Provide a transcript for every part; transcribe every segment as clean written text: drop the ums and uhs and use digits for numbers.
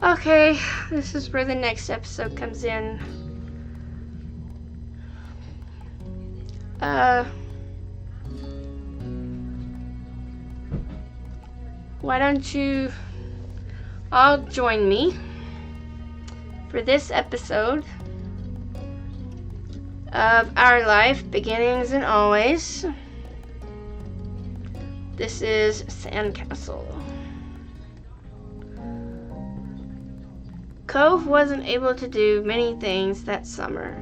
Okay, this is where the next episode comes in. Why don't you all join me for this episode of Our Life, Beginnings and Always. This is Sandcastle. Cove wasn't able to do many things that summer.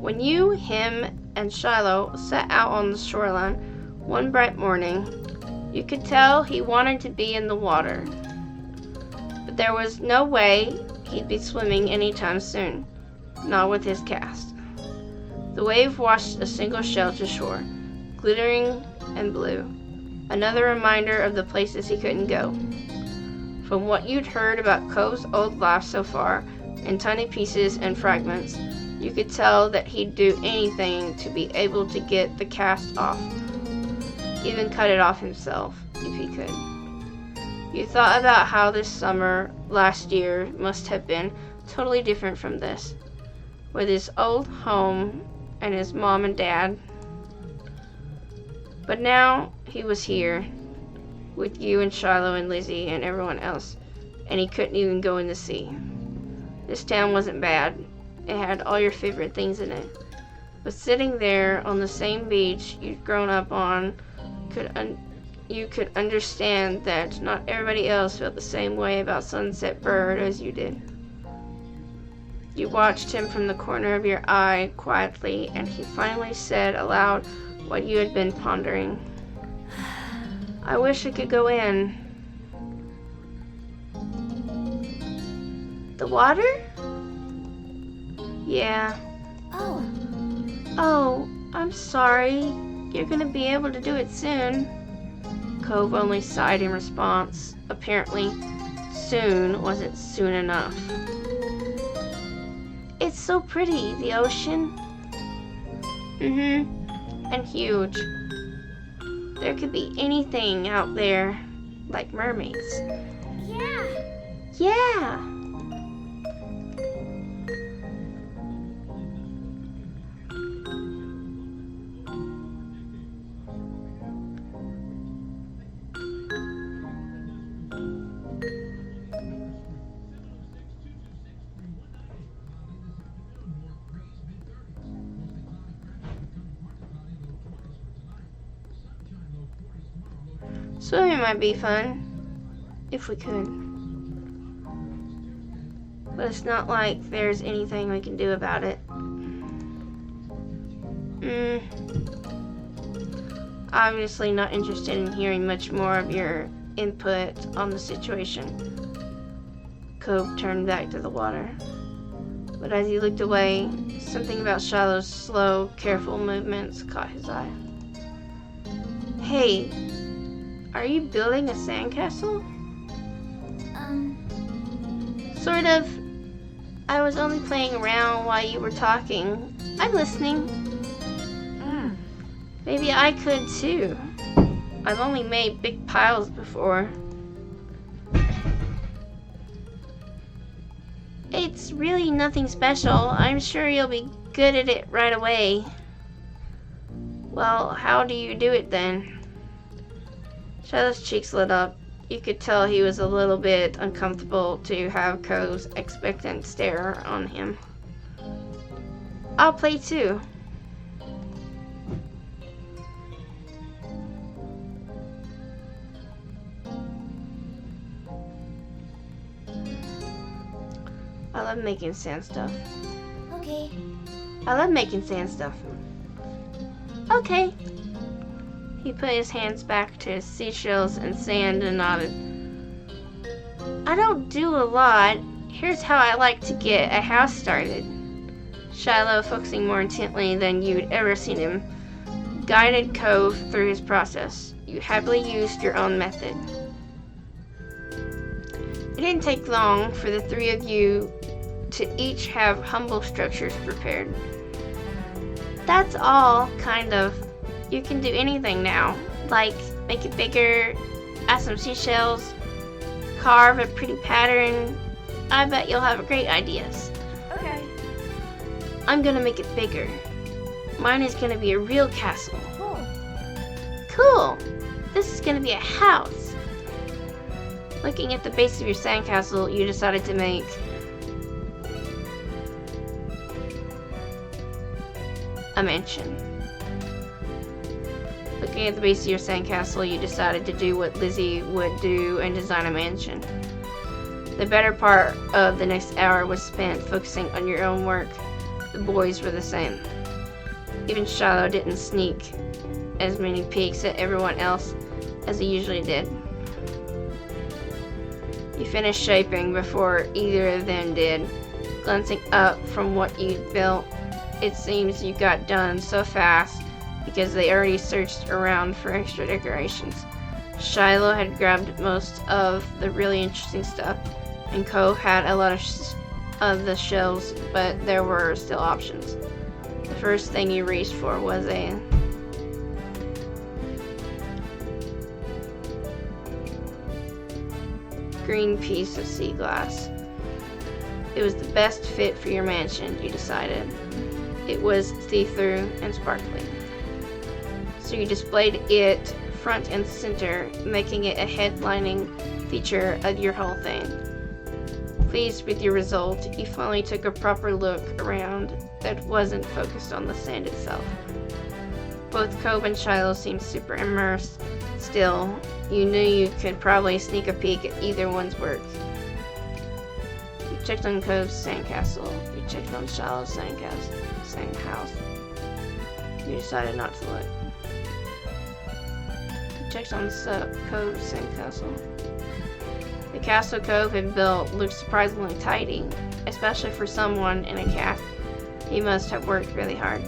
When you, him, and Shiloh set out on the shoreline one bright morning, you could tell he wanted to be in the water. But there was no way he'd be swimming anytime soon, not with his cast. The wave washed a single shell to shore, glittering and blue, another reminder of the places he couldn't go. From what you'd heard about Cove's old life so far, in tiny pieces and fragments, you could tell that he'd do anything to be able to get the cast off, even cut it off himself, if he could. You thought about how this summer last year must have been totally different from this, with his old home and his mom and dad. But now he was here, with you and Shiloh and Lizzie and everyone else, and he couldn't even go in the sea. This town wasn't bad. It had all your favorite things in it. But sitting there on the same beach you'd grown up on, you could understand that not everybody else felt the same way about Sunset Bird as you did. You watched him from the corner of your eye quietly, and he finally said aloud what you had been pondering. I wish I could go in. The water? Yeah. Oh, I'm sorry. You're gonna be able to do it soon. Cove only sighed in response. Apparently, soon wasn't soon enough. It's so pretty, the ocean. And huge. There could be anything out there, like mermaids. Yeah. Swimming might be fun, if we could. But it's not like there's anything we can do about it. Obviously not interested in hearing much more of your input on the situation. Cove turned back to the water. But as he looked away, something about Shiloh's slow, careful movements caught his eye. Hey, are you building a sandcastle? Sort of. I was only playing around while you were talking. I'm listening. Maybe I could too. I've only made big piles before. It's really nothing special. I'm sure you'll be good at it right away. Well, how do you do it then? Shiloh's cheeks lit up. You could tell he was a little bit uncomfortable to have Cove's expectant stare on him. I'll play too. I love making sand stuff. Okay. I love making sand stuff. Okay. He put his hands back to his seashells and sand and nodded. I don't do a lot. Here's how I like to get a house started. Shiloh, focusing more intently than you'd ever seen him, guided Cove through his process. You happily used your own method. It didn't take long for the three of you to each have humble structures prepared. That's all, kind of. You can do anything now, like make it bigger, add some seashells, carve a pretty pattern. I bet you'll have great ideas. Okay. I'm gonna make it bigger. Mine is gonna be a real castle. Cool. Cool! This is gonna be a house. Looking at the base of your sandcastle, you decided to make a mansion. Looking at the base of your sandcastle, you decided to do what Lizzie would do and design a mansion. The better part of the next hour was spent focusing on your own work. The boys were the same. Even Shiloh didn't sneak as many peeks at everyone else as he usually did. You finished shaping before either of them did. Glancing up from what you'd built, it seems you got done so fast because they already searched around for extra decorations. Shiloh had grabbed most of the really interesting stuff, and Cove had a lot of the shelves, but there were still options. The first thing you reached for was a green piece of sea glass. It was the best fit for your mansion, you decided. It was see-through and sparkling. So you displayed it front and center, making it a headlining feature of your whole thing. Pleased with your result, you finally took a proper look around that wasn't focused on the sand itself. Both Cove and Shiloh seemed super immersed. Still, you knew you could probably sneak a peek at either one's work. You checked on Cove's sandcastle. You checked on Shiloh's sandhouse. You decided not to look. You checked on Cove's sandcastle. The castle Cove had built looked surprisingly tidy, especially for someone in a calf. He must have worked really hard.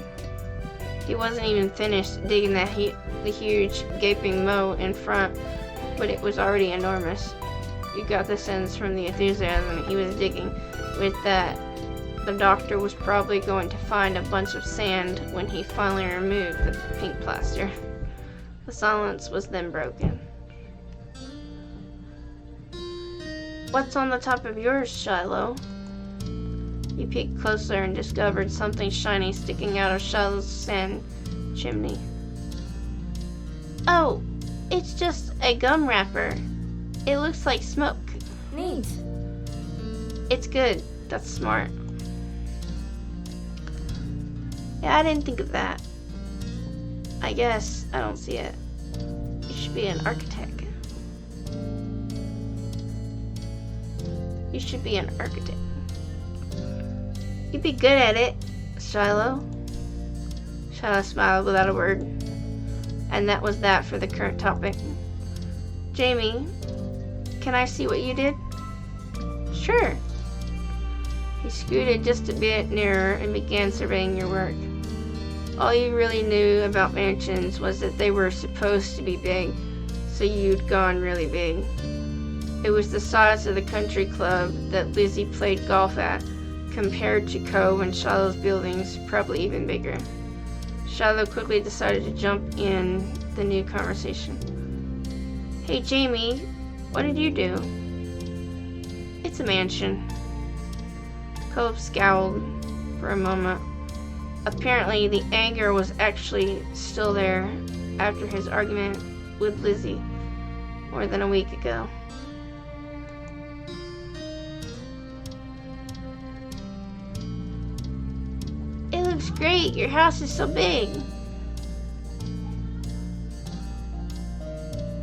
He wasn't even finished digging the huge gaping moat in front, but it was already enormous. You got the sense from the enthusiasm he was digging with that the doctor was probably going to find a bunch of sand when he finally removed the pink plaster. The silence was then broken. What's on the top of yours, Shiloh? You peeked closer and discovered something shiny sticking out of Shiloh's sand chimney. Oh, it's just a gum wrapper. It looks like smoke. Neat. It's good. That's smart. Yeah, I didn't think of that. I guess I don't see it. You should be an architect. You should be an architect. You'd be good at it, Shiloh. Shiloh smiled without a word. And that was that for the current topic. Jamie, can I see what you did? Sure. He scooted just a bit nearer and began surveying your work. All you really knew about mansions was that they were supposed to be big, so you'd gone really big. It was the size of the country club that Lizzie played golf at, compared to Cove and Shiloh's buildings, probably even bigger. Shiloh quickly decided to jump in the new conversation. Hey Jamie, what did you do? It's a mansion. Cove scowled for a moment. Apparently the anger was actually still there after his argument with Lizzie more than a week ago. It looks great. Your house is so big.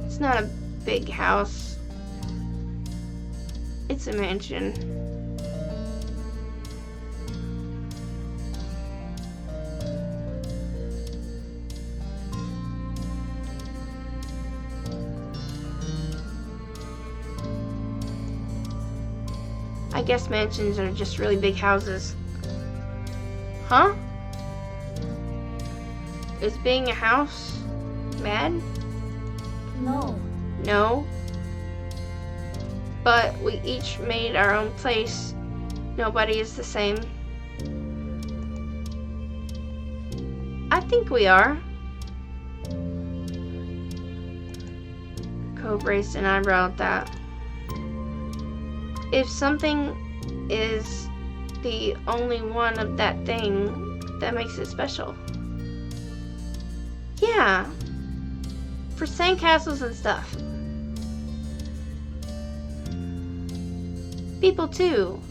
It's not a big house. It's a mansion. I guess mansions are just really big houses. Huh? Is being a house bad? No. No. But we each made our own place. Nobody is the same. I think we are. Cove raised an eyebrow at that. If something is the only one of that thing that makes it special. Yeah, for sandcastles and stuff. People too.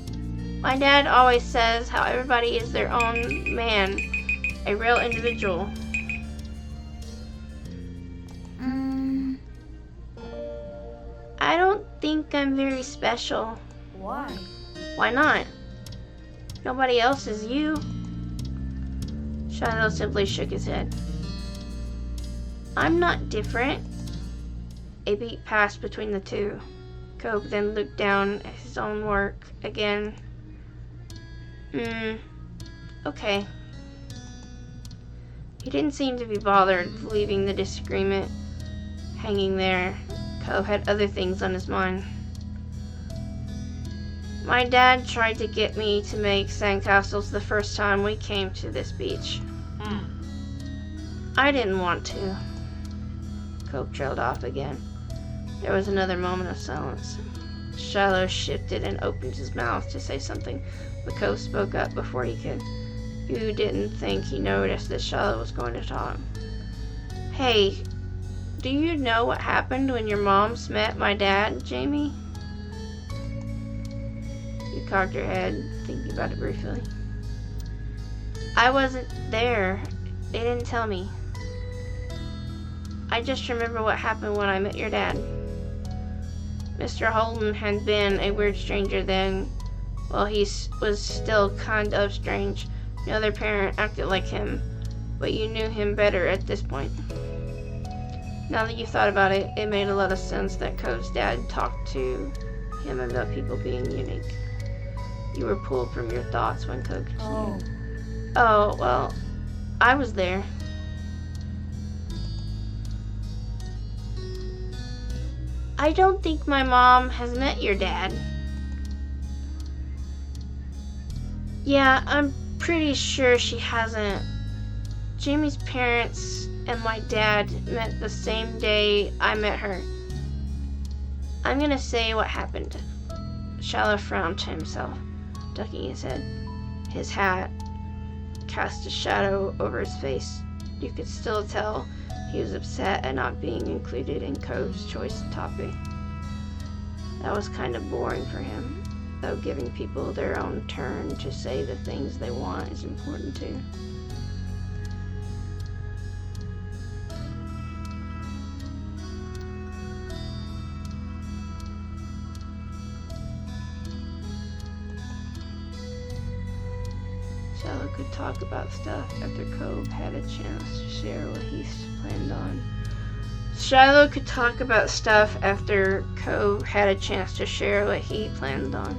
My dad always says how everybody is their own man, a real individual. I don't think I'm very special. Why? Why not? Nobody else is you. Shiloh simply shook his head. I'm not different. A beat passed between the two. Cobb then looked down at his own work again. Okay. He didn't seem to be bothered, leaving the disagreement hanging there. Cobb had other things on his mind. My dad tried to get me to make sandcastles the first time we came to this beach. I didn't want to. Cobb trailed off again. There was another moment of silence. Shiloh shifted and opened his mouth to say something, but Cobb spoke up before he could. You didn't think he noticed that Shiloh was going to talk. Hey, do you know what happened when your moms met my dad, Jamie? You cocked your head, thinking about it briefly. I wasn't there. They didn't tell me. I just remember what happened when I met your dad. Mr. Holden had been a weird stranger then. Well, he was still kind of strange. The other parent acted like him, but you knew him better at this point. Now that you thought about it, it made a lot of sense that Cobb's dad talked to him about people being unique. You were pulled from your thoughts when Cobb continued. Oh, well, I was there. I don't think my mom has met your dad. Yeah, I'm pretty sure she hasn't. Jamie's parents and my dad met the same day I met her. I'm gonna say what happened. Shiloh frowned to himself, ducking his head. His hat cast a shadow over his face. You could still tell he was upset at not being included in Cobb's choice topic. That was kind of boring for him, though giving people their own turn to say the things they want is important too. Shiloh could talk about stuff after Cobb had a chance to share what he planned on. Shiloh could talk about stuff after Cobb had a chance to share what he planned on.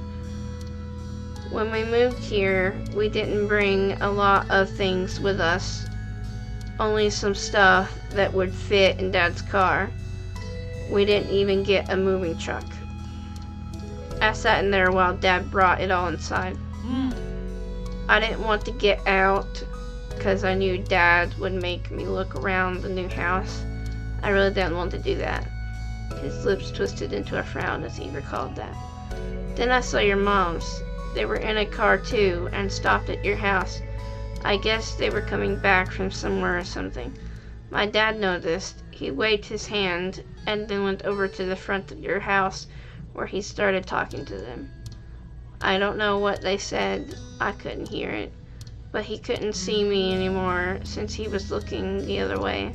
When we moved here, we didn't bring a lot of things with us. Only some stuff that would fit in Dad's car. We didn't even get a moving truck. I sat in there while Dad brought it all inside. I didn't want to get out because I knew Dad would make me look around the new house. I really didn't want to do that. His lips twisted into a frown as he recalled that. Then I saw your moms. They were in a car too and stopped at your house. I guess they were coming back from somewhere or something. My dad noticed. He waved his hand and then went over to the front of your house where he started talking to them. I don't know what they said. I couldn't hear it. But he couldn't see me anymore since he was looking the other way.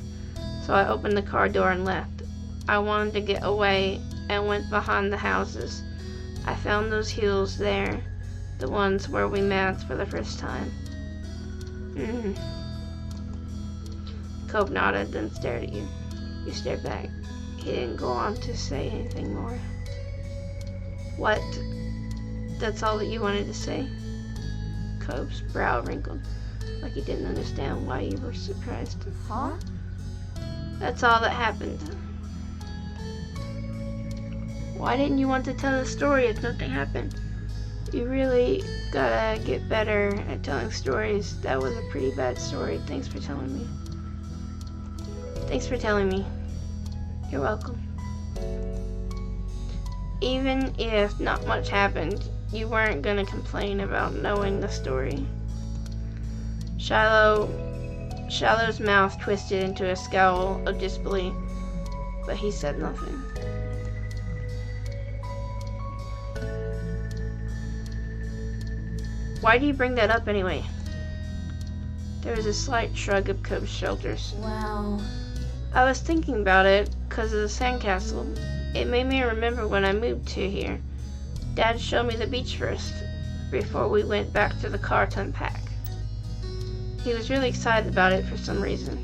So I opened the car door and left. I wanted to get away and went behind the houses. I found those hills there, the ones where we met for the first time. Cobb nodded, then stared at you. You stared back. He didn't go on to say anything more. What? That's all that you wanted to say? Cobb's brow wrinkled, like he didn't understand why you were surprised. Huh? That's all that happened. Why didn't you want to tell the story if nothing happened? You really gotta get better at telling stories. That was a pretty bad story. Thanks for telling me. Thanks for telling me. You're welcome. Even if not much happened, you weren't gonna complain about knowing the story. Shiloh's mouth twisted into a scowl of disbelief, but he said nothing. Why do you bring that up anyway? There was a slight shrug of Cobb's shoulders. Well, I was thinking about it because of the sandcastle. It made me remember when I moved to here. Dad showed me the beach first, before we went back to the car to unpack. He was really excited about it for some reason.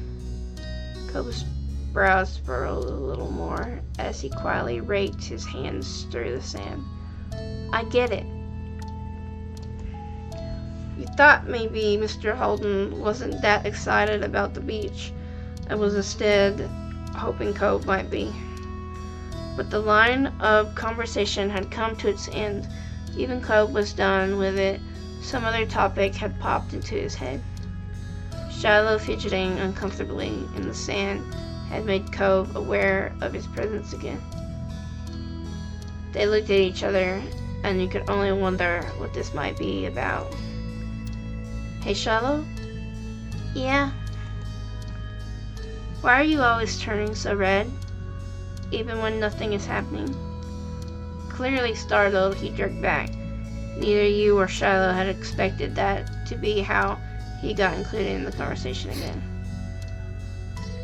Cobb's brows furrowed a little more as he quietly raked his hands through the sand. I get it. You thought maybe Mr. Holden wasn't that excited about the beach and was instead hoping Cobb might be. But the line of conversation had come to its end. Even Cobb was done with it. Some other topic had popped into his head. Shiloh fidgeting uncomfortably in the sand had made Cobb aware of his presence again. They looked at each other, and you could only wonder what this might be about. Hey, Shiloh? Yeah? Why are you always turning so red, even when nothing is happening? Clearly startled, he jerked back. Neither you or Shiloh had expected that to be how he got included in the conversation again.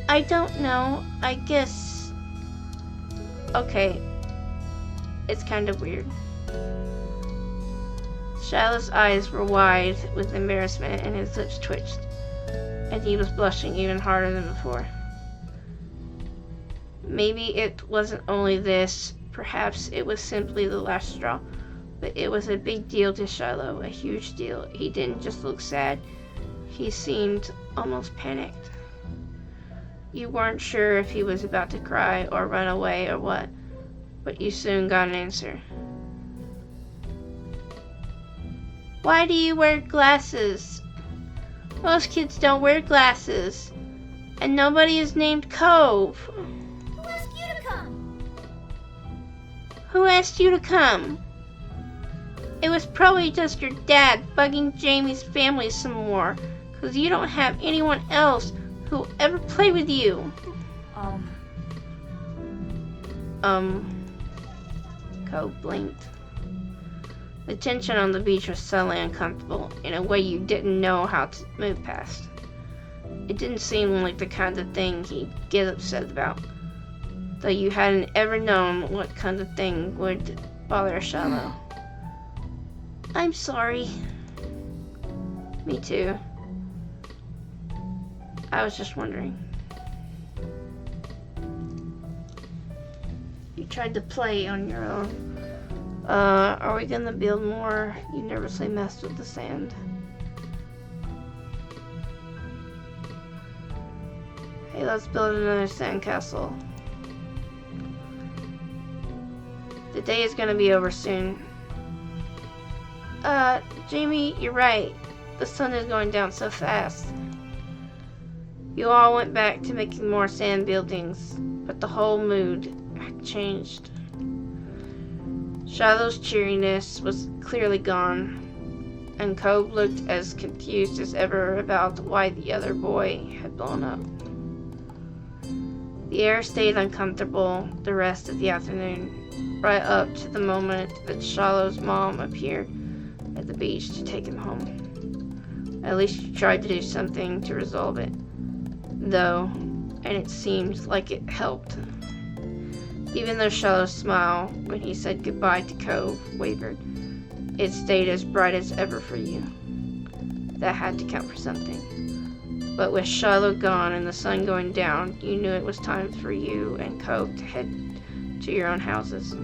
I don't know. I guess... Okay. It's kind of weird. Shiloh's eyes were wide with embarrassment and his lips twitched, and he was blushing even harder than before. Maybe it wasn't only this, perhaps it was simply the last straw, but it was a big deal to Shiloh, a huge deal. He didn't just look sad, he seemed almost panicked. You weren't sure if he was about to cry or run away or what, but you soon got an answer. Why do you wear glasses? Most kids don't wear glasses. And nobody is named Cobb. who asked you to come? Who asked you to come? It was probably just your dad bugging Jamie's family some more, 'cause you don't have anyone else who'll ever play with you. Cobb blinked. The tension on the beach was suddenly uncomfortable in a way you didn't know how to move past. It didn't seem like the kind of thing he'd get upset about, though you hadn't ever known what kind of thing would bother Shiloh. I'm sorry. Me too. I was just wondering. You tried to play on your own. Are we gonna build more? You nervously messed with the sand. Hey, let's build another sandcastle. The day is gonna be over soon. Jamie, you're right. The sun is going down so fast. You all went back to making more sand buildings, but the whole mood had changed. Shiloh's cheeriness was clearly gone, and Cobb looked as confused as ever about why the other boy had blown up. The air stayed uncomfortable the rest of the afternoon, right up to the moment that Shiloh's mom appeared at the beach to take him home. At least she tried to do something to resolve it, though, and it seemed like it helped. Even though Shiloh's smile, when he said goodbye to Cobb, wavered, it stayed as bright as ever for you. That had to count for something. But with Shiloh gone and the sun going down, you knew it was time for you and Cobb to head to your own houses.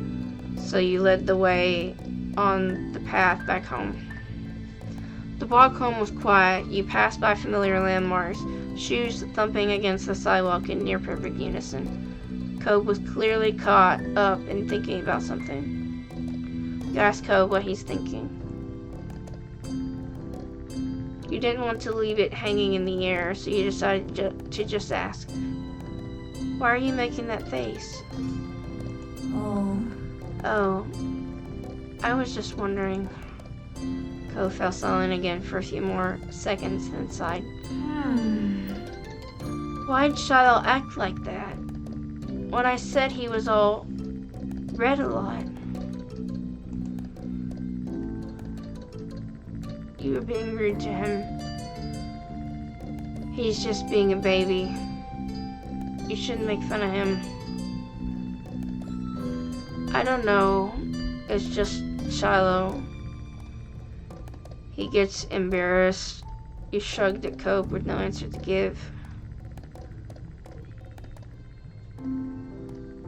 So you led the way on the path back home. The walk home was quiet. You passed by familiar landmarks, shoes thumping against the sidewalk in near perfect unison. Cobb was clearly caught up in thinking about something. You asked Cobb what he's thinking. You didn't want to leave it hanging in the air, so you decided to just ask. Why are you making that face? Oh, Oh, I was just wondering. Cove fell silent again for a few more seconds and sighed. Why'd Shiloh act like that? When I said he was all read a lot. You were being rude to him. He's just being a baby. You shouldn't make fun of him. I don't know. It's just Shiloh. He gets embarrassed. You shrugged at Cove with no answer to give.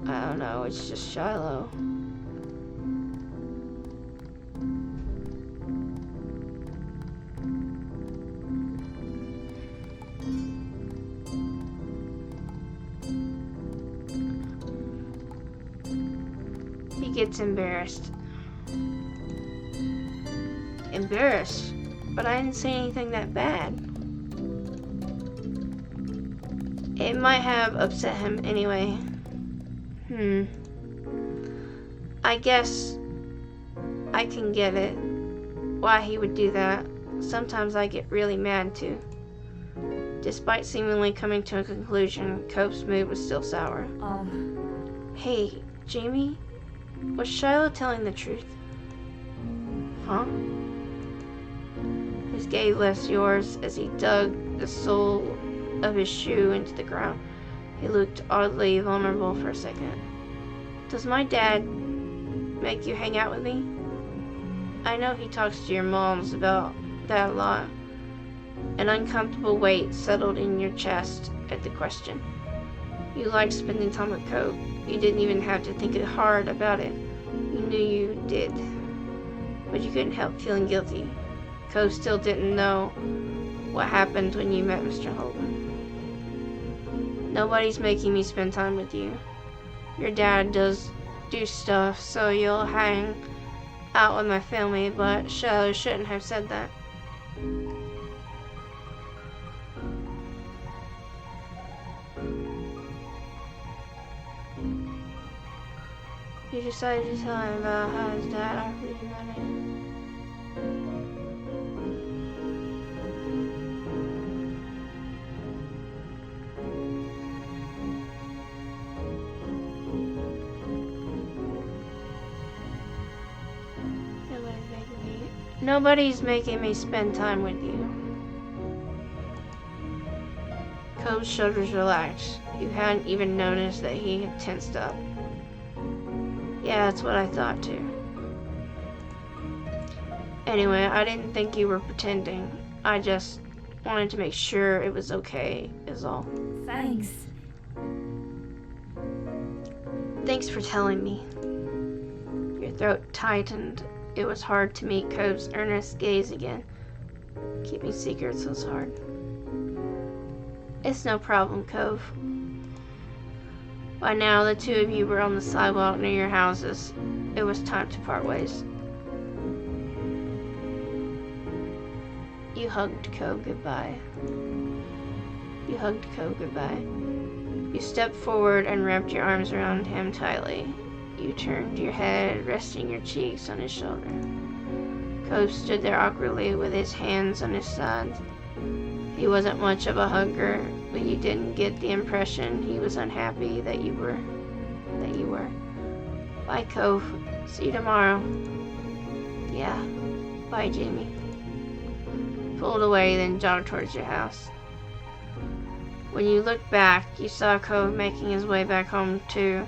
I don't know, it's just Shiloh. He gets embarrassed. Embarrassed? But I didn't say anything that bad. It might have upset him anyway. I guess I can get it. Why he would do that. Sometimes I get really mad too. Despite seemingly coming to a conclusion, Cope's mood was still sour. Hey, Jamie? Was Shiloh telling the truth? Huh? His gaze left yours as he dug the sole of his shoe into the ground. He looked oddly vulnerable for a second. Does my dad make you hang out with me? I know he talks to your moms about that a lot. An uncomfortable weight settled in your chest at the question. You liked spending time with Cove. You didn't even have to think hard about it. You knew you did. But you couldn't help feeling guilty. Cove still didn't know what happened when you met Mr. Holden. Nobody's making me spend time with you. Your dad does do stuff, so you'll hang out with my family, but Shiloh shouldn't have said that. You decided to tell him about how his dad offered you money. Nobody's making me spend time with you. Cove's shoulders relaxed. You hadn't even noticed that he had tensed up. Yeah, that's what I thought too. Anyway, I didn't think you were pretending. I just wanted to make sure it was okay, is all. Thanks. Thanks for telling me. Your throat tightened. It was hard to meet Cove's earnest gaze again. Keeping secrets was hard. It's no problem, Cove. By now, the two of you were on the sidewalk near your houses. It was time to part ways. You hugged Cove goodbye. You stepped forward and wrapped your arms around him tightly. You turned your head, resting your cheeks on his shoulder. Cove stood there awkwardly with his hands on his sides. He wasn't much of a hugger, but you didn't get the impression he was unhappy that you were. Bye, Cove. See you tomorrow. Yeah. Bye, Jamie. Pulled away, then jogged towards your house. When you looked back, you saw Cove making his way back home too,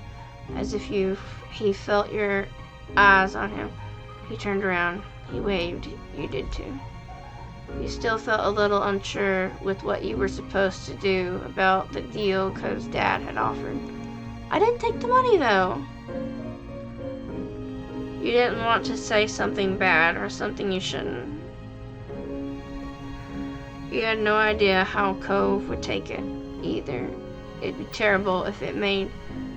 as if he felt your eyes on him. He turned around. He waved. You did too. You still felt a little unsure with what you were supposed to do about the deal Cove's dad had offered. I didn't take the money though. You didn't want to say something bad or something you shouldn't. You had no idea how Cove would take it either. It'd be terrible if it made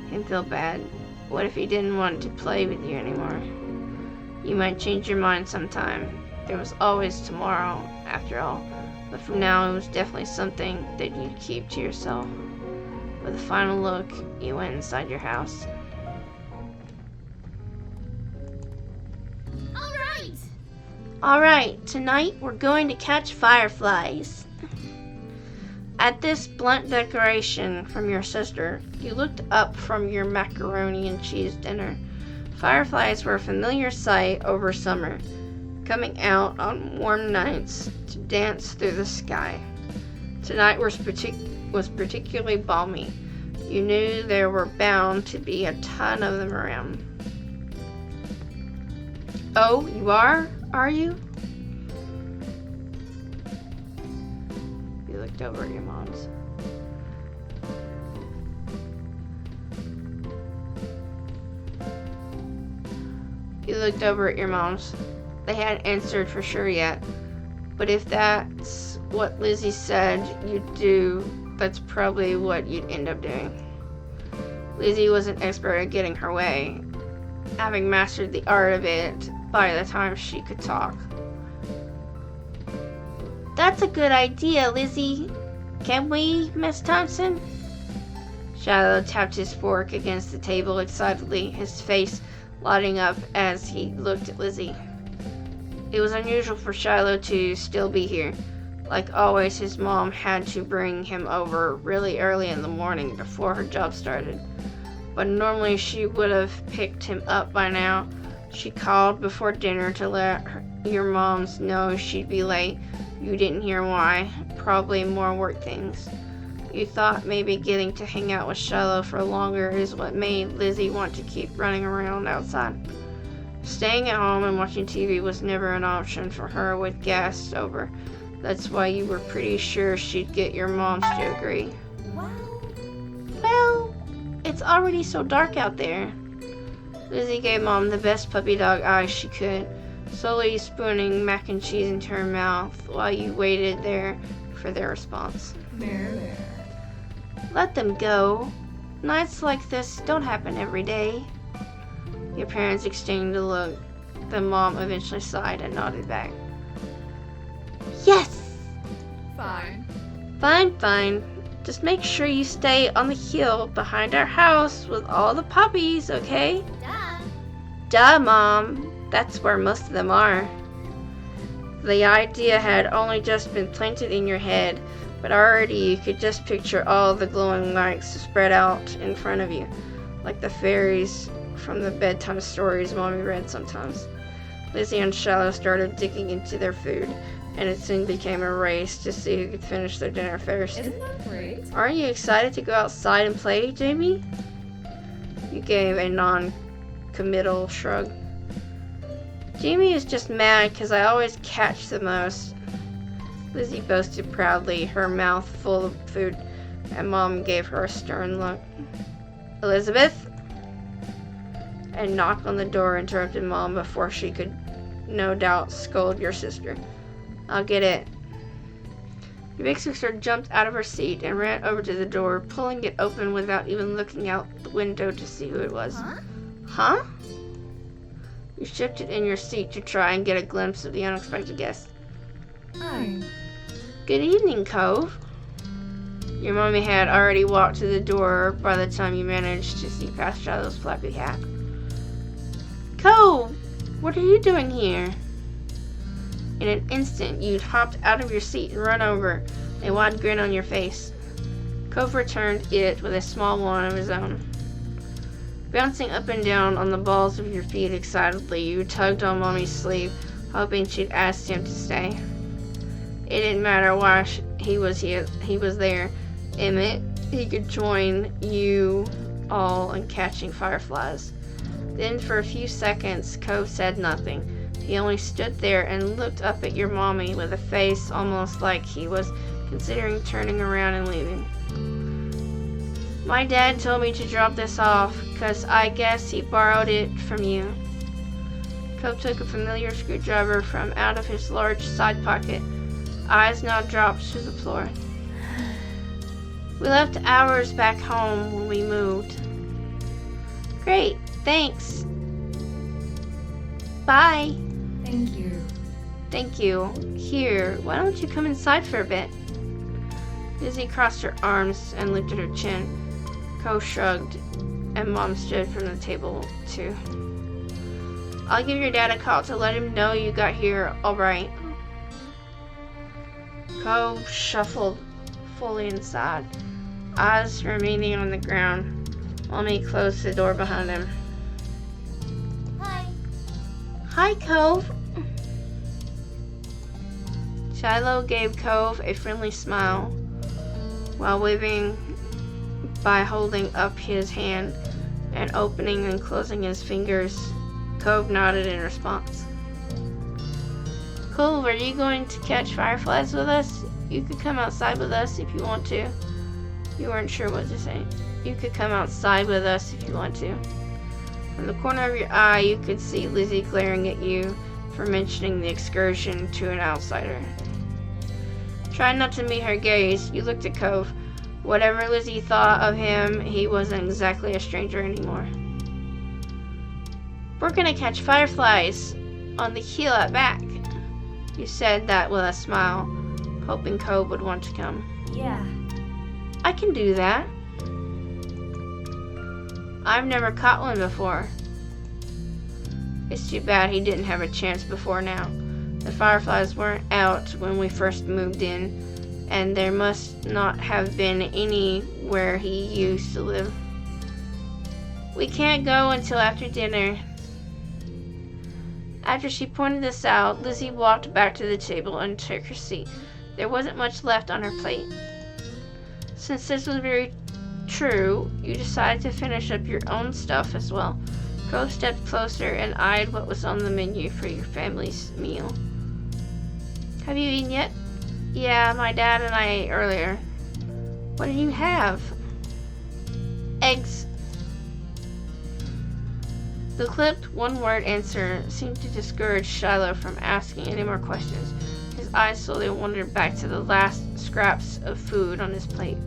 him feel bad. What if he didn't want to play with you anymore? You might change your mind sometime. There was always tomorrow, after all. But for now, it was definitely something that you'd keep to yourself. With a final look, you went inside your house. Great! Alright, tonight we're going to catch fireflies. At this blunt declaration from your sister, you looked up from your macaroni and cheese dinner. Fireflies were a familiar sight over summer, coming out on warm nights to dance through the sky. Tonight was particularly balmy. You knew there were bound to be a ton of them around. Oh, you are you? You looked over at your mom's. They hadn't answered for sure yet, but if that's what Lizzie said you'd do, that's probably what you'd end up doing. Lizzie was an expert at getting her way, having mastered the art of it by the time she could talk. That's a good idea, Lizzie. Can we, Miss Thompson? Shiloh tapped his fork against the table excitedly, his face lighting up as he looked at Lizzie. It was unusual for Shiloh to still be here. Like always, his mom had to bring him over really early in the morning before her job started. But normally she would have picked him up by now. She called before dinner to let your moms know she'd be late. You didn't hear why. Probably more work things. You thought maybe getting to hang out with Shiloh for longer is what made Lizzie want to keep running around outside. Staying at home and watching TV was never an option for her with guests over. That's why you were pretty sure she'd get your moms to agree. Well, it's already so dark out there. Lizzie gave Mom the best puppy dog eyes she could, slowly spooning mac and cheese into her mouth while you waited there for their response. There. Let them go. Nights like this don't happen every day. Your parents exchanged a look. Then Mom eventually sighed and nodded back. Yes! Fine. Fine. Just make sure you stay on the hill behind our house with all the puppies, okay? Duh, Mom. That's where most of them are. The idea had only just been planted in your head, but already you could just picture all the glowing lights spread out in front of you, like the fairies from the bedtime stories Mommy read sometimes. Lizzie and Shiloh started digging into their food, and it soon became a race to see who could finish their dinner first. Isn't that great? Aren't you excited to go outside and play, Jamie? You gave a non-committal shrug. Jamie is just mad because I always catch the most. Lizzie boasted proudly, her mouth full of food, and Mom gave her a stern look. Elizabeth? A knock on the door interrupted Mom before she could, no doubt, scold your sister. I'll get it. Your big sister jumped out of her seat and ran over to the door, pulling it open without even looking out the window to see who it was. Huh? You shifted in your seat to try and get a glimpse of the unexpected guest. Hi. Good evening, Cove. Your mommy had already walked to the door by the time you managed to see past Shiloh's flappy hat. Cove, what are you doing here? In an instant, you'd hopped out of your seat and run over, a wide grin on your face. Cove returned it with a small one of his own. Bouncing up and down on the balls of your feet excitedly, you tugged on Mommy's sleeve, hoping she'd asked him to stay. It didn't matter why he was there. Emmett, he could join you all in catching fireflies. Then for a few seconds, Cove said nothing. He only stood there and looked up at your mommy with a face almost like he was considering turning around and leaving. My dad told me to drop this off, 'cause I guess he borrowed it from you. Cove took a familiar screwdriver from out of his large side pocket. Eyes now dropped to the floor. We left ours back home when we moved. Great, thanks. Bye. Thank you. Thank you. Here, why don't you come inside for a bit? Lizzie crossed her arms and lifted her chin. Cove shrugged, and Mom stood from the table too. I'll give your dad a call to let him know you got here alright. Cove shuffled fully inside, eyes remaining on the ground, while he closed the door behind him. Hi. Hi, Cove. Shiloh gave Cove a friendly smile while waving by holding up his hand and opening and closing his fingers. Cove nodded in response. Cool, are you going to catch fireflies with us? You could come outside with us if you want to. You weren't sure what to say. You could come outside with us if you want to. From the corner of your eye, you could see Lizzie glaring at you for mentioning the excursion to an outsider. Trying not to meet her gaze, you looked at Cove. Whatever Lizzie thought of him, he wasn't exactly a stranger anymore. We're gonna catch fireflies on the hill at back. You said that with a smile, hoping Cove would want to come. Yeah. I can do that. I've never caught one before. It's too bad he didn't have a chance before now. The fireflies weren't out when we first moved in, and there must not have been any where he used to live. We can't go until after dinner. After she pointed this out, Lizzie walked back to the table and took her seat. There wasn't much left on her plate. Since this was very true, you decided to finish up your own stuff as well. Cove stepped closer and eyed what was on the menu for your family's meal. Have you eaten yet? Yeah, my dad and I ate earlier. What did you have? Eggs. The clipped one-word answer seemed to discourage Shiloh from asking any more questions. His eyes slowly wandered back to the last scraps of food on his plate.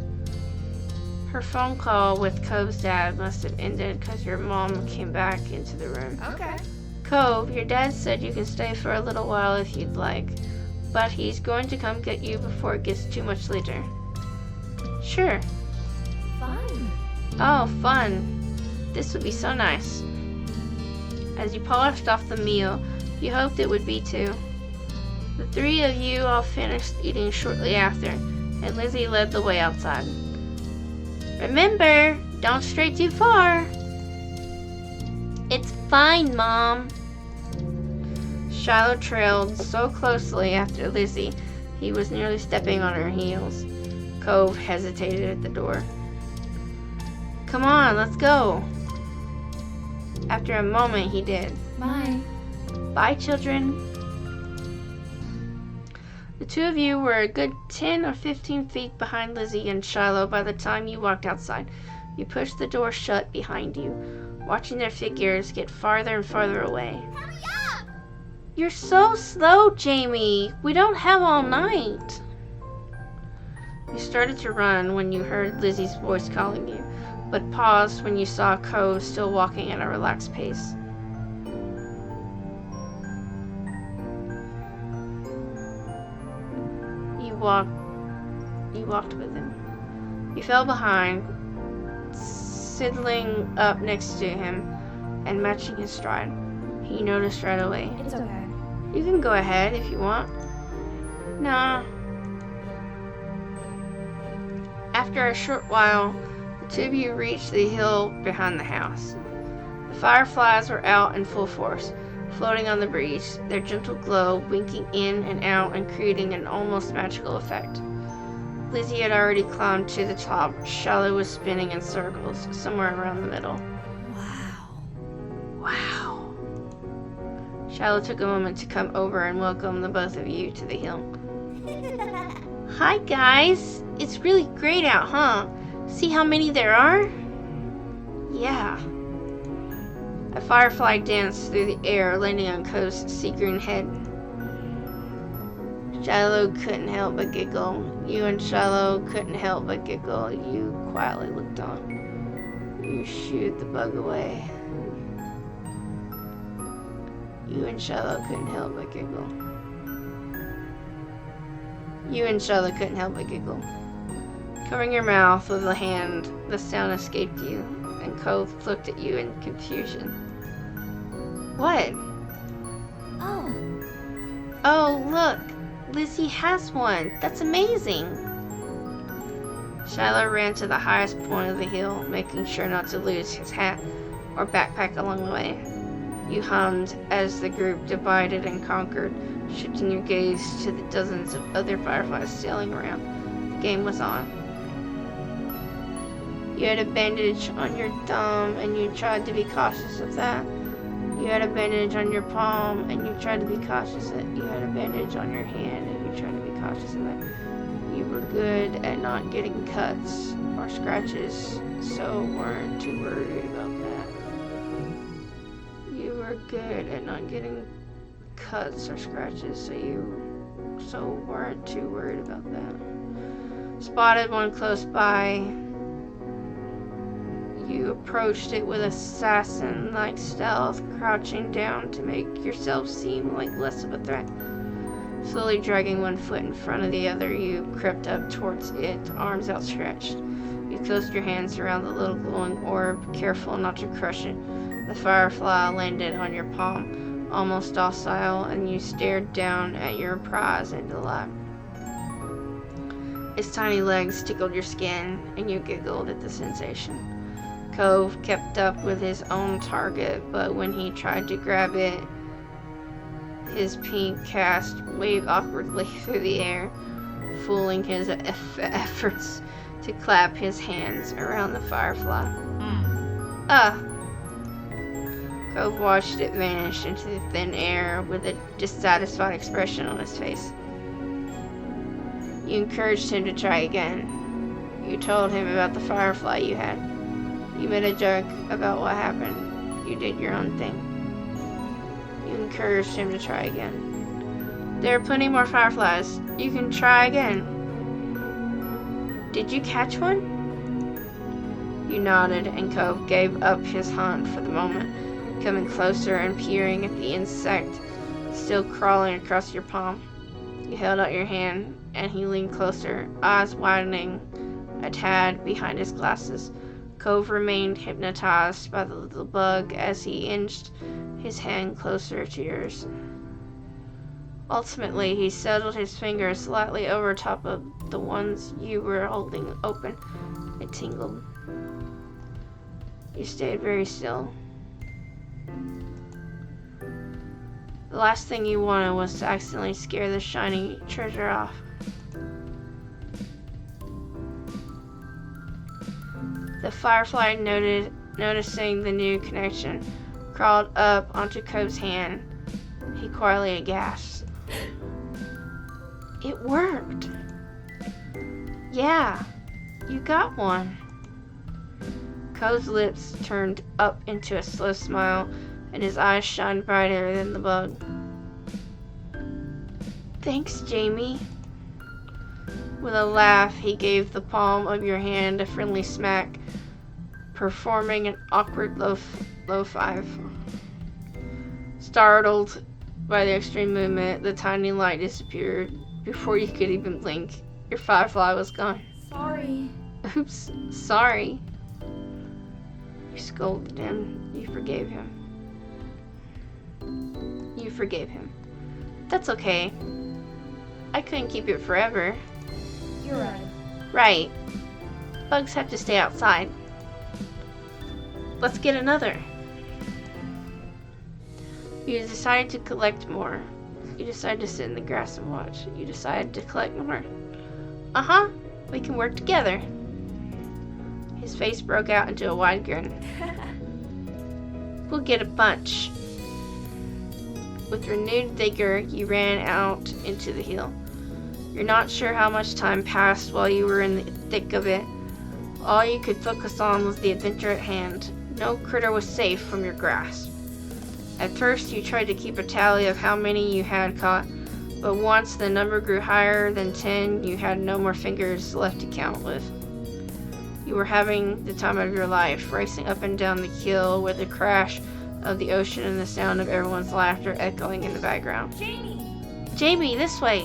Her phone call with Cove's dad must have ended because your mom came back into the room. Okay. Cove, your dad said you can stay for a little while if you'd like, but he's going to come get you before it gets too much later. Sure. Fun. Oh, fun. This would be so nice. As you polished off the meal, you hoped it would be too. The three of you all finished eating shortly after, and Lizzie led the way outside. Remember, don't stray too far. It's fine, Mom. Shiloh trailed so closely after Lizzie, he was nearly stepping on her heels. Cove hesitated at the door. Come on, let's go. After a moment, he did. Bye. Bye, children. The two of you were a good 10 or 15 feet behind Lizzie and Shiloh by the time you walked outside. You pushed the door shut behind you, watching their figures get farther and farther away. Hurry up! You're so slow, Jamie. We don't have all night. You started to run when you heard Lizzie's voice calling you, but paused when you saw Cove still walking at a relaxed pace. You walked with him. You fell behind, sidling up next to him and matching his stride. He noticed right away. It's okay. You can go ahead if you want. Nah. After a short while, the two of you reached the hill behind the house. The fireflies were out in full force, floating on the breeze, their gentle glow winking in and out and creating an almost magical effect. Lizzie had already climbed to the top. Shiloh was spinning in circles, somewhere around the middle. Wow. Shiloh took a moment to come over and welcome the both of you to the hill. Hi, guys. It's really great out, huh? See how many there are? Yeah. A firefly danced through the air, landing on Cove's sea-green head. Shiloh couldn't help but giggle. You and Shiloh couldn't help but giggle. You quietly looked on. You shooed the bug away. You and Shiloh couldn't help but giggle. You and Shiloh couldn't help but giggle. Covering your mouth with a hand, the sound escaped you, and Cove looked at you in confusion. What? Oh, look! Lizzie has one! That's amazing! Shiloh ran to the highest point of the hill, making sure not to lose his hat or backpack along the way. You hummed as the group divided and conquered, shifting your gaze to the dozens of other fireflies sailing around. The game was on. You had a bandage on your thumb and you tried to be cautious of that. You had a bandage on your palm and you tried to be cautious of it. You had a bandage on your hand and you tried to be cautious of it. You were good at not getting cuts or scratches, so weren't too worried about that. You were good at not getting cuts or scratches, so weren't too worried about that. Spotted one close by. You approached it with assassin-like stealth, crouching down to make yourself seem like less of a threat. Slowly dragging one foot in front of the other, you crept up towards it, arms outstretched. You closed your hands around the little glowing orb, careful not to crush it. The firefly landed on your palm, almost docile, and you stared down at your prize in delight. Its tiny legs tickled your skin, and you giggled at the sensation. Cove kept up with his own target, but when he tried to grab it, his pink cast waved awkwardly through the air, fooling his efforts to clap his hands around the firefly. Cove watched it vanish into the thin air with a dissatisfied expression on his face. You encouraged him to try again. You told him about the firefly you had. You made a joke about what happened. You did your own thing. You encouraged him to try again. There are plenty more fireflies. You can try again. Did you catch one? You nodded, and Cove gave up his hunt for the moment, coming closer and peering at the insect still crawling across your palm. You held out your hand, and he leaned closer, eyes widening a tad behind his glasses. Cove remained hypnotized by the little bug as he inched his hand closer to yours. Ultimately, he settled his fingers slightly over top of the ones you were holding open. It tingled. You stayed very still. The last thing you wanted was to accidentally scare the shiny treasure off. The firefly, noticing the new connection, crawled up onto Cove's hand. He quietly gasped. It worked! Yeah, you got one. Cove's lips turned up into a slow smile, and his eyes shined brighter than the bug. Thanks, Jamie. With a laugh, he gave the palm of your hand a friendly smack, performing an awkward low five. Startled by the extreme movement, the tiny light disappeared. Before you could even blink, your firefly was gone. Sorry. Oops, sorry. You scolded him. You forgave him. You forgave him. That's okay. I couldn't keep it forever. You're right. Right. Bugs have to stay outside. Let's get another. You decided to collect more. You decided to sit in the grass and watch. You decided to collect more. Uh-huh. We can work together. His face broke out into a wide grin. We'll get a bunch. With renewed vigor, you ran out into the hill. You're not sure how much time passed while you were in the thick of it. All you could focus on was the adventure at hand. No critter was safe from your grasp. At first, you tried to keep a tally of how many you had caught, but once the number grew higher than 10, you had no more fingers left to count with. You were having the time of your life, racing up and down the hill with the crash of the ocean and the sound of everyone's laughter echoing in the background. Jamie, this way!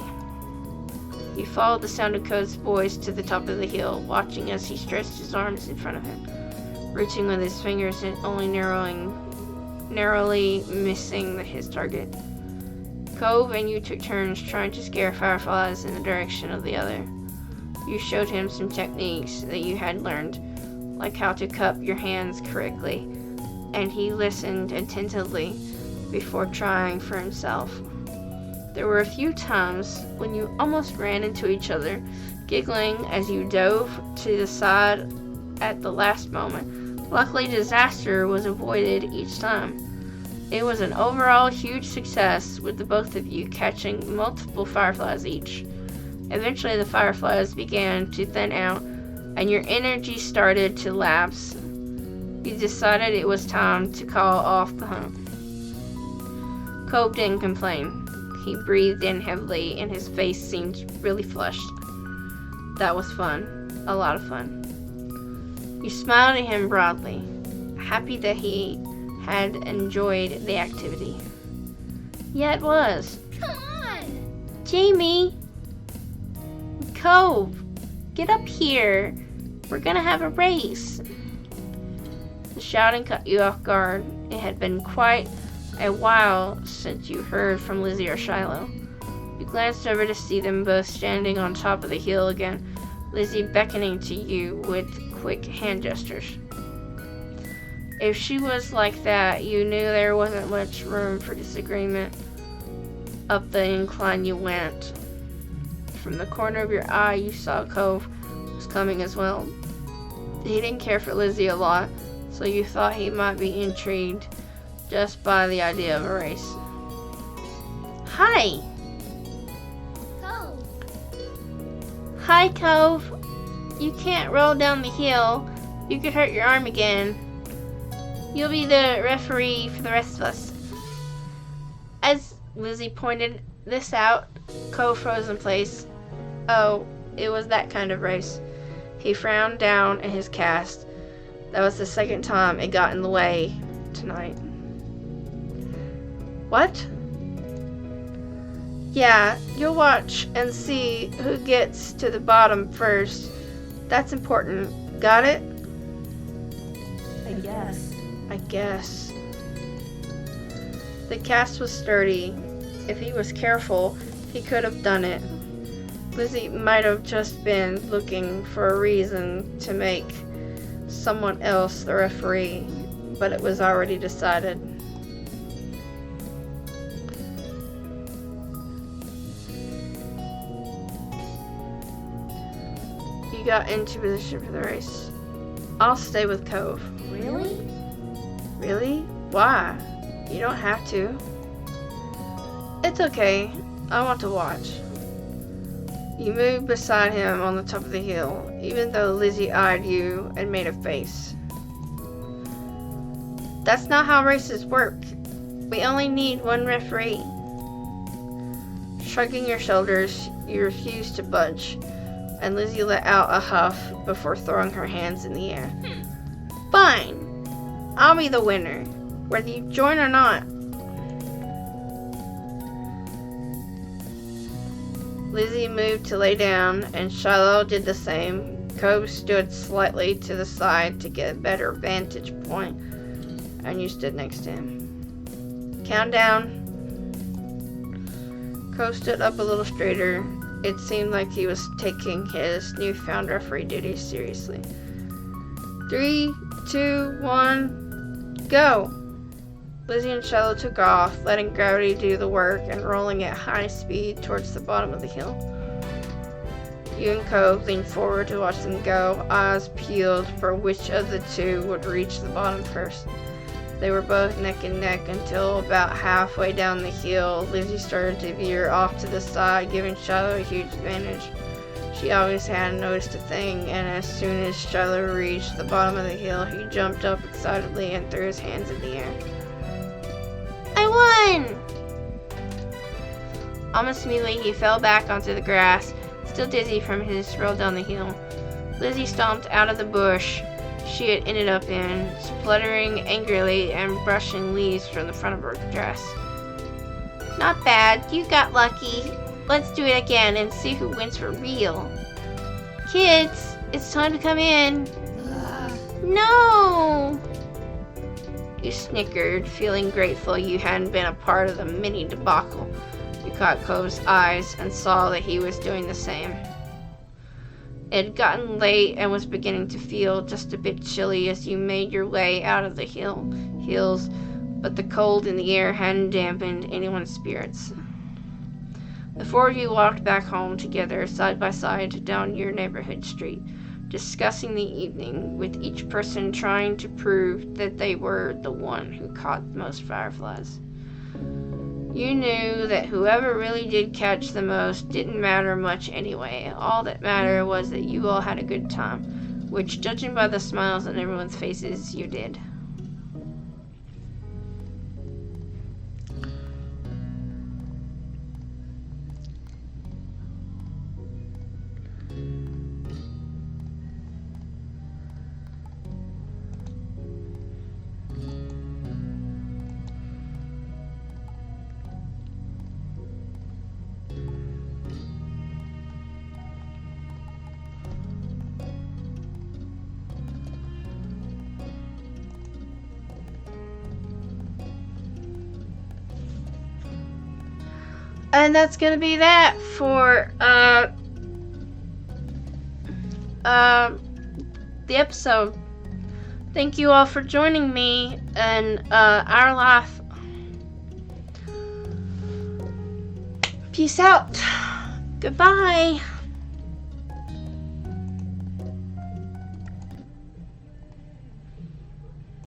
You followed the sound of Code's voice to the top of the hill, watching as he stretched his arms in front of him, reaching with his fingers and only narrowly missing his target. Cove and you took turns trying to scare fireflies in the direction of the other. You showed him some techniques that you had learned, like how to cup your hands correctly, and he listened attentively before trying for himself. There were a few times when you almost ran into each other, giggling as you dove to the side at the last moment. Luckily, disaster was avoided each time. It was an overall huge success, with the both of you catching multiple fireflies each. Eventually, the fireflies began to thin out, and your energy started to lapse. You decided it was time to call off the hunt. Cove didn't complain. He breathed in heavily, and his face seemed really flushed. That was fun. A lot of fun. You smiled at him broadly, happy that he had enjoyed the activity. Yeah, it was. Come on! Jamie! Cove! Get up here! We're gonna have a race! The shouting cut you off guard. It had been quite a while since you heard from Lizzie or Shiloh. You glanced over to see them both standing on top of the hill again, Lizzie beckoning to you with quick hand gestures. If she was like that, you knew there wasn't much room for disagreement. Up the incline you went. From the corner of your eye, you saw Cove was coming as well. He didn't care for Lizzie a lot, so you thought he might be intrigued just by the idea of a race. Hi! Go! Hi, Cove. You can't roll down the hill. You could hurt your arm again. You'll be the referee for the rest of us. As Lizzie pointed this out, Cove froze in place. Oh, it was that kind of race. He frowned down at his cast. That was the second time it got in the way tonight. What? Yeah, you'll watch and see who gets to the bottom first. That's important. Got it? I guess. The cast was sturdy. If he was careful, he could have done it. Lizzie might have just been looking for a reason to make someone else the referee, but it was already decided. You got into position for the race. I'll stay with Cove. Really? Really? Why? You don't have to. It's okay. I want to watch. You moved beside him on the top of the hill, even though Lizzie eyed you and made a face. That's not how races work. We only need one referee. Shrugging your shoulders, you refused to budge, and Lizzie let out a huff before throwing her hands in the air. Fine. I'll be the winner, whether you join or not. Lizzie moved to lay down, and Shiloh did the same. Cove stood slightly to the side to get a better vantage point, and you stood next to him. Count down. Cove stood up a little straighter. It seemed like he was taking his newfound referee duties seriously. 3, 2, 1, go! Lizzie and Shiloh took off, letting gravity do the work and rolling at high speed towards the bottom of the hill. You and Cove leaned forward to watch them go, eyes peeled for which of the two would reach the bottom first. They were both neck and neck until about halfway down the hill, Lizzie started to veer off to the side, giving Shiloh a huge advantage. She always hadn't noticed a thing, and as soon as Shiloh reached the bottom of the hill, he jumped up excitedly and threw his hands in the air. I won! Almost immediately, he fell back onto the grass, still dizzy from his roll down the hill. Lizzie stomped out of the bush she had ended up in, spluttering angrily and brushing leaves from the front of her dress. Not bad, you got lucky. Let's do it again and see who wins for real. Kids, it's time to come in. No! You snickered, feeling grateful you hadn't been a part of the mini debacle. Epcot closed eyes and saw that he was doing the same. It had gotten late and was beginning to feel just a bit chilly as you made your way out of the hills, but the cold in the air hadn't dampened anyone's spirits. The four of you walked back home together, side by side, down your neighborhood street, discussing the evening, with each person trying to prove that they were the one who caught the most fireflies. You knew that whoever really did catch the most didn't matter much anyway. All that mattered was that you all had a good time, which, judging by the smiles on everyone's faces, you did. And that's gonna be that for the episode. Thank you all for joining me in our life. Peace out. Goodbye.